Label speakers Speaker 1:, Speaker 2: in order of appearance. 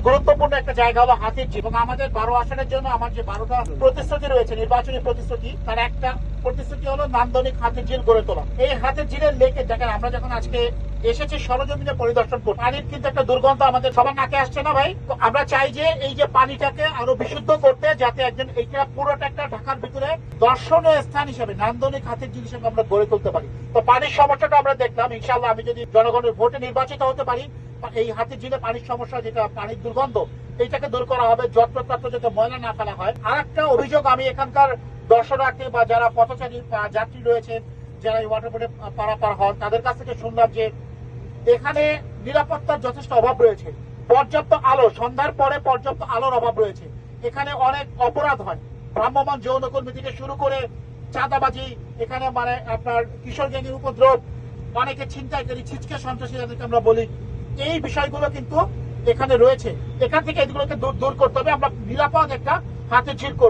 Speaker 1: গুরুত্বপূর্ণ একটা জায়গা হলো হাতির ঝিল। এবং আমাদের 12 আসনের জন্য আমার যে 12টা প্রতিশ্রুতি রয়েছে, নির্বাচনী প্রতিশ্রুতি, তার একটা প্রতিশ্রুতি হলো নান্দনিক হাতির ঝিল গড়ে তোলা। এই হাতির ঝিলের লেকে দেখেন, আমরা যখন আজকে এসেছি সরজমিনে পরিদর্শন করতে, পানির কিন্তু একটা দুর্গন্ধ আমাদের সবার নাকে আসছে না ভাই? তো আমরা চাই যে এই যে পানিটাকে আরো বিশুদ্ধ করতে, যাতে একজন এইটা পুরোটা একটা ঢাকার ভিতরে দর্শনীয় স্থান হিসেবে, নান্দনিক হাতির ঝিল হিসেবে আমরা গড়ে তুলতে পারি। তো পানির সমস্যাটা আমরা দেখলাম, ইনশাল্লাহ আমি যদি জনগণের ভোটে নির্বাচিত হতে পারি, এই হাতির ঝিলে পানির সমস্যা, যেটা পানির দুর্গন্ধ, এইটাকে দূর করা হবে, যত্রতত্র যাতে ময়লা না ফেলা হয়। আর একটা অভিযোগ আমি এখানকার দর্শনার্থী বা যারা পথচারী যাত্রী রয়েছেন, যারা এই ওয়াটার বোর্ডে পারাপার হন, তাদের কাছ থেকে শুনলাম যে এখানে নিরাপত্তার যথেষ্ট অভাব রয়েছে। পর্যাপ্ত আলো, সন্ধ্যার পরে পর্যাপ্ত আলোর অভাব রয়েছে। এখানে অনেক অপরাধ হয়, ভ্রাম্যমাণ যৌনকর্মী থেকে শুরু করে চাঁদাবাজি, এখানে মানে আপনার কিশোর গ্যাংয়ের উপদ্রব, অনেকে ছিনতাইকারী, ছিচকে সন্ত্রাসী যাদেরকে আমরা বলি, এই বিষয়গুলো কিন্তু এখানে রয়েছে। এখান থেকে এগুলোকে দূর করতে হবে। আমরা নিরাপদ একটা হাতির ঝিল করব।